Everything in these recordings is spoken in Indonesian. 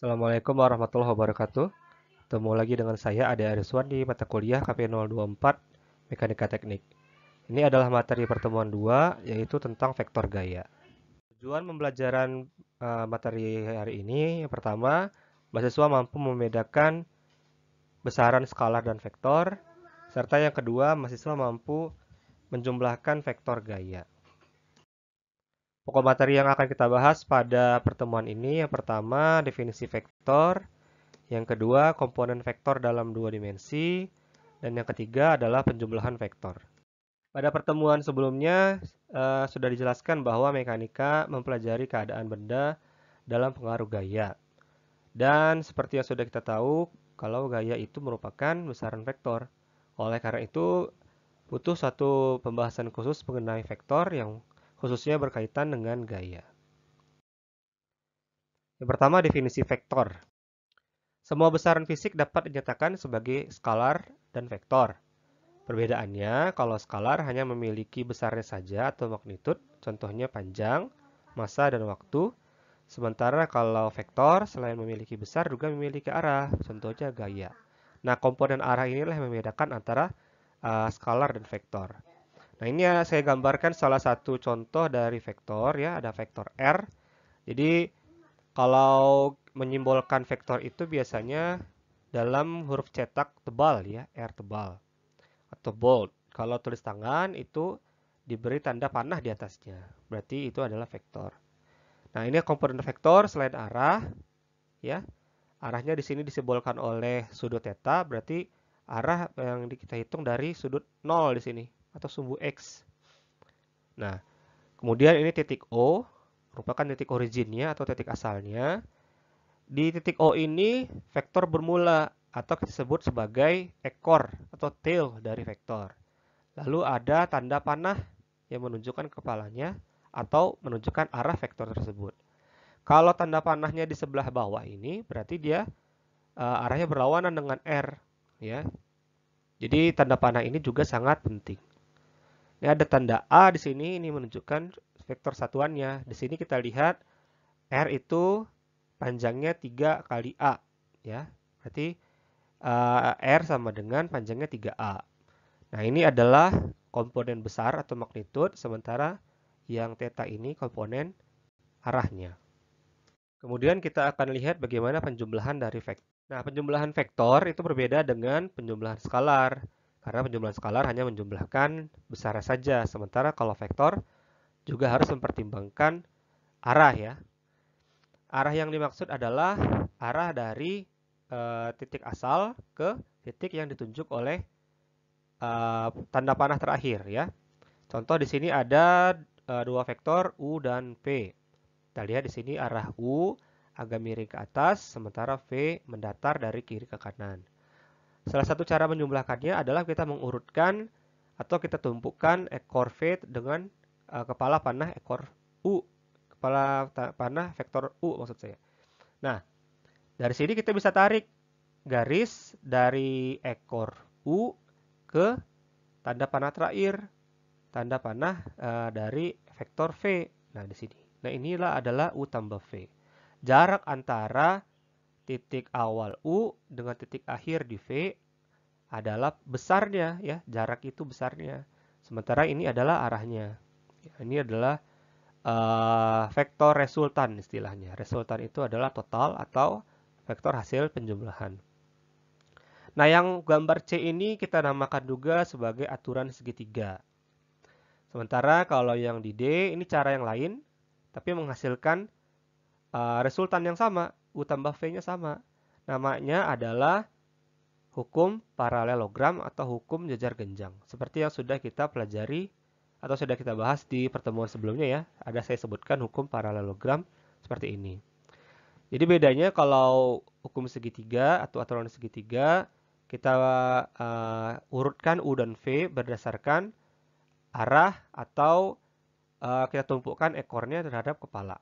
Assalamualaikum warahmatullahi wabarakatuh. Ketemu lagi dengan saya Ade Ariswan di mata kuliah KP024 Mekanika Teknik. Ini adalah materi pertemuan 2 yaitu tentang vektor gaya. Tujuan pembelajaran materi hari ini yang pertama, mahasiswa mampu membedakan besaran skalar dan vektor, serta yang kedua, mahasiswa mampu menjumlahkan vektor gaya. Pokok materi yang akan kita bahas pada pertemuan ini yang pertama, definisi vektor. Yang kedua, komponen vektor dalam dua dimensi. Dan yang ketiga adalah penjumlahan vektor. Pada pertemuan sebelumnya, sudah dijelaskan bahwa mekanika mempelajari keadaan benda dalam pengaruh gaya. Dan seperti yang sudah kita tahu, kalau gaya itu merupakan besaran vektor. Oleh karena itu, butuh satu pembahasan khusus mengenai vektor yang khususnya berkaitan dengan gaya. Yang pertama, definisi vektor. Semua besaran fisik dapat dinyatakan sebagai skalar dan vektor. Perbedaannya, kalau skalar hanya memiliki besarnya saja atau magnitud, contohnya panjang, massa, dan waktu. Sementara kalau vektor, selain memiliki besar, juga memiliki arah, contohnya gaya. Nah, komponen arah inilah yang membedakan antara skalar dan vektor. Nah, ini ya saya gambarkan salah satu contoh dari vektor, ya, ada vektor R. Jadi, kalau menyimbolkan vektor itu biasanya dalam huruf cetak tebal ya, R tebal atau bold. Kalau tulis tangan itu diberi tanda panah di atasnya. Berarti itu adalah vektor. Nah, ini komponen vektor selain arah ya. Arahnya di sini disimbolkan oleh sudut theta, berarti arah yang kita hitung dari sudut 0 di sini atau sumbu X. Nah, kemudian ini titik O merupakan titik originnya atau titik asalnya. Di titik O ini vektor bermula atau disebut sebagai ekor atau tail dari vektor. Lalu ada tanda panah yang menunjukkan kepalanya atau menunjukkan arah vektor tersebut. Kalau tanda panahnya di sebelah bawah ini berarti dia arahnya berlawanan dengan R ya. Jadi tanda panah ini juga sangat penting. Ini ada tanda A di sini, ini menunjukkan vektor satuannya. Di sini kita lihat R itu panjangnya 3 kali A ya. Berarti R sama dengan panjangnya 3A. Nah, ini adalah komponen besar atau magnitud, sementara yang theta ini komponen arahnya. Kemudian kita akan lihat bagaimana penjumlahan dari vektor. Nah, penjumlahan vektor itu berbeda dengan penjumlahan skalar. Karena penjumlahan skalar hanya menjumlahkan besar saja, sementara kalau vektor juga harus mempertimbangkan arah ya. Arah yang dimaksud adalah arah dari titik asal ke titik yang ditunjuk oleh tanda panah terakhir ya. Contoh di sini ada dua vektor U dan V. Kita lihat di sini arah U agak miring ke atas, sementara V mendatar dari kiri ke kanan. Salah satu cara menjumlahkannya adalah kita mengurutkan atau kita tumpukan ekor V dengan kepala panah ekor U. Kepala panah vektor U maksud saya. Nah, dari sini kita bisa tarik garis dari ekor U ke tanda panah terakhir, tanda panah dari vektor V. Nah, di sini. Nah, inilah adalah U tambah V. Jarak antara titik awal U dengan titik akhir di V adalah besarnya ya, jarak itu besarnya. Sementara ini adalah arahnya. Ya, ini adalah vektor resultan istilahnya. Resultan itu adalah total atau vektor hasil penjumlahan. Nah, yang gambar C ini kita namakan juga sebagai aturan segitiga. Sementara kalau yang di D ini cara yang lain, tapi menghasilkan resultan yang sama, U tambah V-nya sama. Namanya adalah hukum paralelogram atau hukum jejar genjang. Seperti yang sudah kita pelajari atau sudah kita bahas di pertemuan sebelumnya ya. Ada saya sebutkan hukum paralelogram seperti ini. Jadi bedanya kalau hukum segitiga atau aturan segitiga, kita urutkan U dan V berdasarkan arah atau kita tumpukan ekornya terhadap kepala.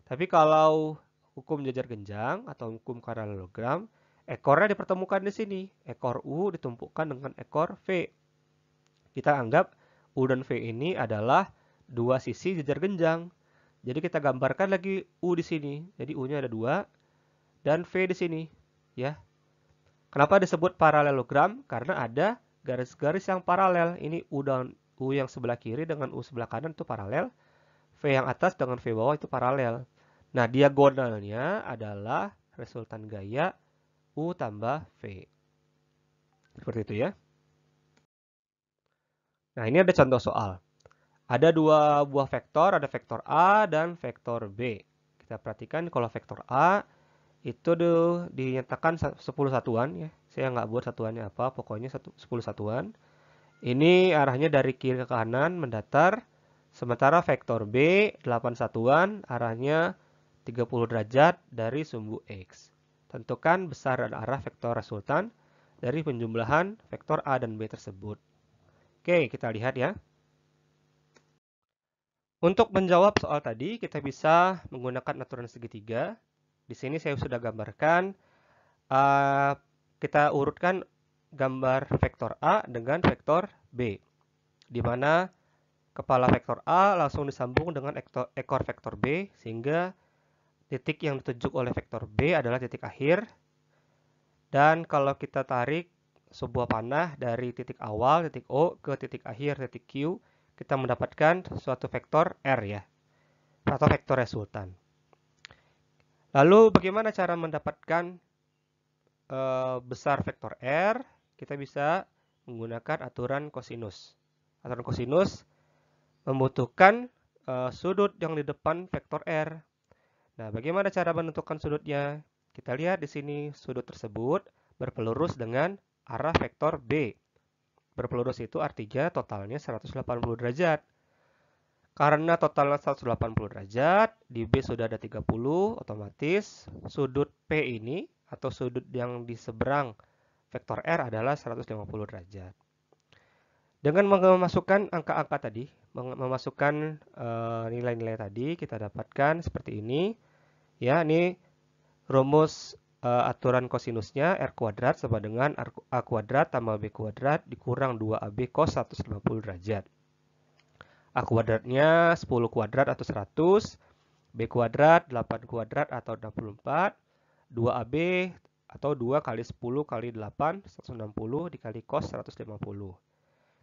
Tapi kalau hukum jejar genjang atau hukum paralelogram, ekornya dipertemukan di sini. Ekor U ditumpukkan dengan ekor V. Kita anggap U dan V ini adalah dua sisi jejar genjang. Jadi kita gambarkan lagi U di sini. Jadi U-nya ada dua. dan V di sini, ya. Kenapa disebut paralelogram? Karena ada garis-garis yang paralel. Ini U dan U yang sebelah kiri dengan U sebelah kanan itu paralel. V yang atas dengan V bawah itu paralel. Nah, diagonalnya adalah resultan gaya U tambah V. Seperti itu ya. Nah, ini ada contoh soal. Ada dua buah vektor, ada vektor A dan vektor B. Kita perhatikan kalau vektor A itu dinyatakan 10 satuan ya. Saya nggak buat satuannya apa, pokoknya 10 satuan. Ini arahnya dari kiri ke kanan mendatar. Sementara vektor B 8 satuan arahnya 30 derajat dari sumbu X. Tentukan besar dan arah vektor resultan dari penjumlahan vektor A dan B tersebut. Oke, kita lihat ya. Untuk menjawab soal tadi, kita bisa menggunakan aturan segitiga. Di sini saya sudah gambarkan. Kita urutkan gambar vektor A dengan vektor B, di mana kepala vektor A langsung disambung dengan ekor vektor B, sehingga titik yang ditunjuk oleh vektor B adalah titik akhir. Dan kalau kita tarik sebuah panah dari titik awal, titik O, ke titik akhir, titik Q, kita mendapatkan suatu vektor R ya, atau vektor resultan. Lalu bagaimana cara mendapatkan besar vektor R? Kita bisa menggunakan aturan kosinus. Aturan kosinus membutuhkan sudut yang di depan vektor R. Nah, bagaimana cara menentukan sudutnya? Kita lihat di sini sudut tersebut berpelurus dengan arah vektor B. Berpelurus itu artinya totalnya 180 derajat. Karena totalnya 180 derajat, di B sudah ada 30, otomatis sudut P ini atau sudut yang di seberang vektor R adalah 150 derajat. Dengan memasukkan angka-angka tadi, memasukkan nilai-nilai tadi, kita dapatkan seperti ini. Ya, ini rumus aturan kosinusnya R kuadrat sama dengan A kuadrat tambah B kuadrat dikurang 2AB cos 150 derajat. A kuadratnya 10 kuadrat atau 100, B kuadrat 8 kuadrat atau 64, 2AB atau 2 kali 10 kali 8, 160 dikali cos 150.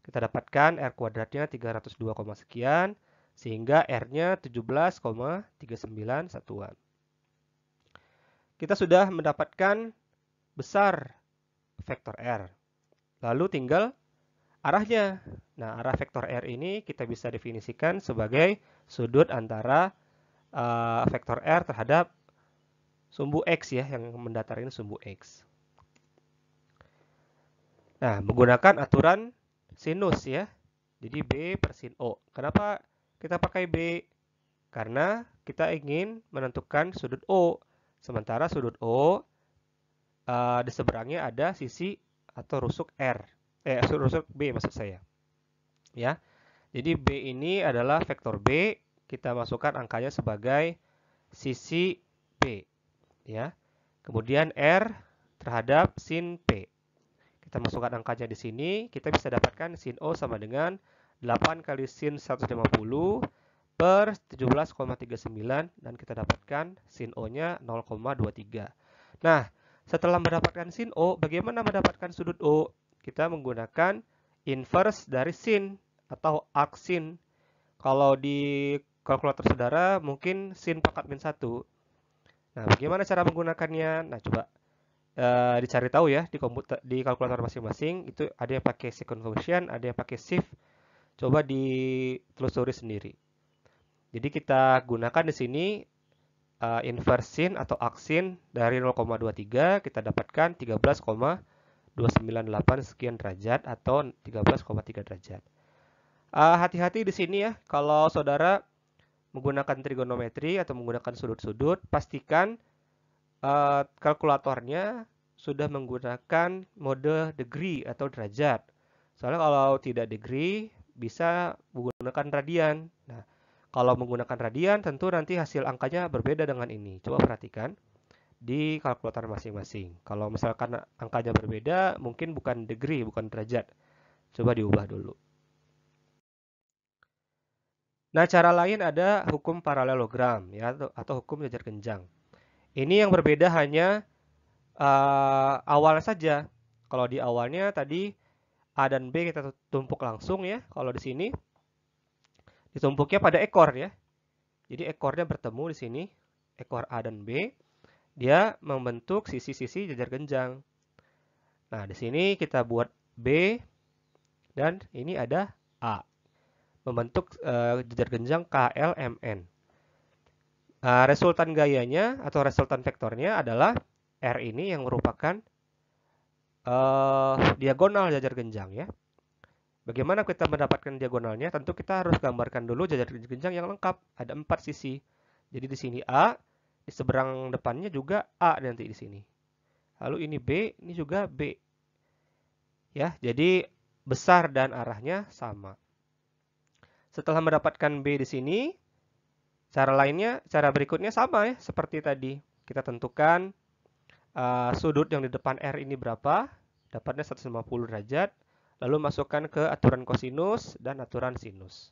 Kita dapatkan R kuadratnya 302, sekian, sehingga R-nya 17,39 satuan. Kita sudah mendapatkan besar vektor R. Lalu tinggal arahnya. Nah, arah vektor R ini kita bisa definisikan sebagai sudut antara vektor R terhadap sumbu X ya, yang mendatar ini sumbu X. Nah, menggunakan aturan sinus ya. Jadi B per sin O. Kenapa kita pakai B? Karena kita ingin menentukan sudut O. Sementara sudut O di seberangnya ada sisi atau rusuk R. Rusuk B maksud saya. Ya. Jadi B ini adalah vektor B, kita masukkan angkanya sebagai sisi P, ya. Kemudian R terhadap sin P. Kita masukkan angkanya di sini, kita bisa dapatkan sin O sama dengan 8 kali sin 150 per 17,39 dan kita dapatkan sin O-nya 0,23. Nah, setelah mendapatkan sin O, bagaimana mendapatkan sudut O? Kita menggunakan inverse dari sin atau arc sin. Kalau di kalkulator saudara mungkin sin pangkat min 1. Nah, bagaimana cara menggunakannya? Nah, coba dicari tahu ya di kalkulator masing-masing. Itu ada yang pakai second function, ada yang pakai shift. Coba ditelusuri sendiri. Jadi kita gunakan di sini inverse sin atau arc sin dari 0,23 kita dapatkan 13,298 sekian derajat atau 13,3 derajat. Hati-hati di sini ya, kalau saudara menggunakan trigonometri atau menggunakan sudut-sudut, pastikan kalkulatornya sudah menggunakan mode degree atau derajat. Soalnya kalau tidak degree, bisa menggunakan radian. Nah, kalau menggunakan radian, tentu nanti hasil angkanya berbeda dengan ini. Coba perhatikan di kalkulator masing-masing. Kalau misalkan angkanya berbeda, mungkin bukan degree, bukan derajat. Coba diubah dulu. Nah, cara lain ada hukum paralelogram ya atau hukum jajar genjang. Ini yang berbeda hanya awalnya saja. Kalau di awalnya tadi A dan B kita tumpuk langsung ya. Kalau di sini ditumpuknya pada ekor ya. Jadi ekornya bertemu di sini, ekor A dan B. Dia membentuk sisi-sisi jajar genjang. Nah, di sini kita buat B dan ini ada A. Membentuk jajar genjang KLMN. Resultan gayanya atau resultan vektornya adalah R ini yang merupakan diagonal jajar genjang ya. Bagaimana kita mendapatkan diagonalnya? Tentu kita harus gambarkan dulu jajar genjang yang lengkap. Ada 4 sisi. Jadi di sini A, di seberang depannya juga A nanti di sini. Lalu ini B, ini juga B. Ya, jadi besar dan arahnya sama. Setelah mendapatkan B di sini, cara berikutnya sama ya, seperti tadi. Kita tentukan sudut yang di depan R ini berapa, dapatnya 150 derajat, lalu masukkan ke aturan kosinus dan aturan sinus.